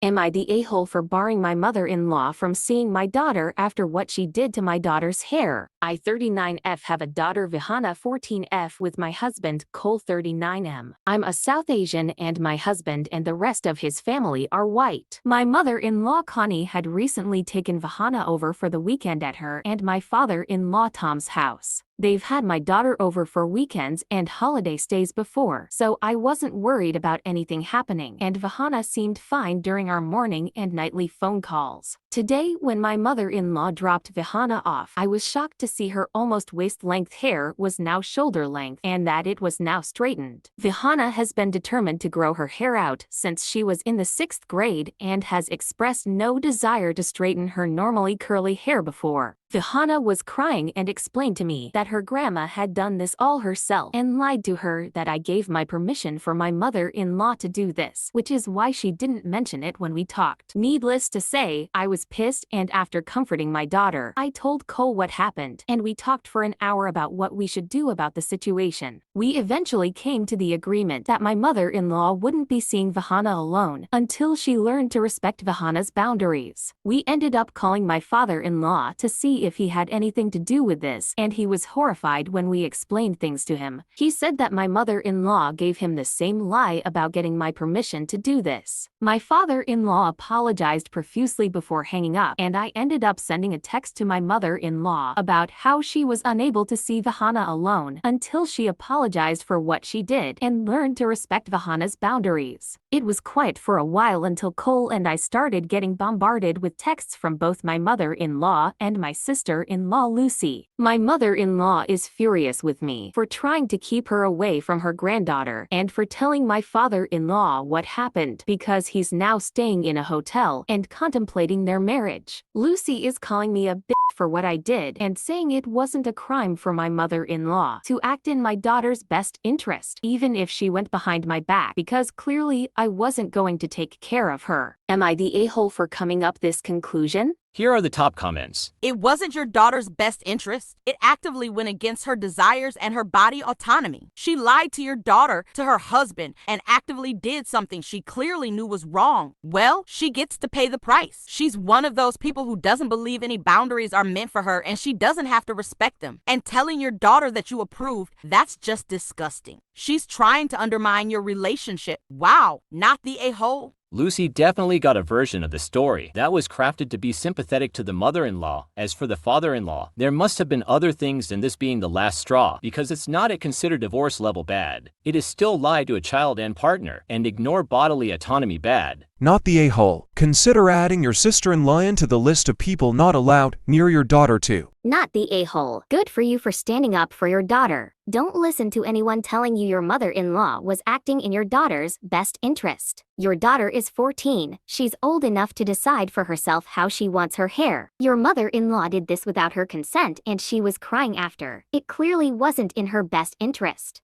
Am I the a-hole for barring my mother-in-law from seeing my daughter after what she did to my daughter's hair? I 39F have a daughter Vihana 14F with my husband Cole 39M. I'm a South Asian and my husband and the rest of his family are white. My mother-in-law Connie had recently taken Vihana over for the weekend at her and my father-in-law Tom's house. They've had my daughter over for weekends and holiday stays before, so I wasn't worried about anything happening, and Vihana seemed fine during our morning and nightly phone calls. Today, when my mother-in-law dropped Vihana off, I was shocked to see her almost waist-length hair was now shoulder-length and that it was now straightened. Vihana has been determined to grow her hair out since she was in the 6th grade and has expressed no desire to straighten her normally curly hair before. Vihana was crying and explained to me that her grandma had done this all herself and lied to her that I gave my permission for my mother-in-law to do this, which is why she didn't mention it when we talked. Needless to say, I was pissed, and after comforting my daughter, I told Cole what happened, and we talked for an hour about what we should do about the situation. We eventually came to the agreement that my mother-in-law wouldn't be seeing Vihana alone until she learned to respect Vihana's boundaries. We ended up calling my father-in-law to see if he had anything to do with this, and he was horrified when we explained things to him. He said that my mother-in-law gave him the same lie about getting my permission to do this. My father-in-law apologized profusely before hanging up, and I ended up sending a text to my mother-in-law about how she was unable to see Vihana alone until she apologized for what she did and learned to respect Vihana's boundaries. It was quiet for a while until Cole and I started getting bombarded with texts from both my mother-in-law and my sister-in-law Lucy. My mother-in-law is furious with me for trying to keep her away from her granddaughter and for telling my father-in-law what happened because he's now staying in a hotel and contemplating their marriage. Lucy is calling me a bitch for what I did and saying it wasn't a crime for my mother-in-law to act in my daughter's best interest, even if she went behind my back, because clearly I wasn't going to take care of her. Am I the a-hole for coming up this conclusion? Here are the top comments. It wasn't your daughter's best interest. It actively went against her desires and her body autonomy. She lied to your daughter, to her husband, and actively did something she clearly knew was wrong. Well, she gets to pay the price. She's one of those people who doesn't believe any boundaries are meant for her, and she doesn't have to respect them. And telling your daughter that you approved, that's just disgusting. She's trying to undermine your relationship. Wow, not the a-hole. Lucy definitely got a version of the story that was crafted to be sympathetic to the mother-in-law. As for the father-in-law, there must have been other things than this being the last straw, because it's not a considered divorce level bad. It is still lie to a child and partner, and ignore bodily autonomy bad. Not the a-hole. Consider adding your sister-in-law into the list of people not allowed near your daughter too. Not the a-hole. Good for you for standing up for your daughter. Don't listen to anyone telling you your mother-in-law was acting in your daughter's best interest. Your daughter is 14. She's old enough to decide for herself how she wants her hair. Your mother-in-law did this without her consent and she was crying after. It clearly wasn't in her best interest.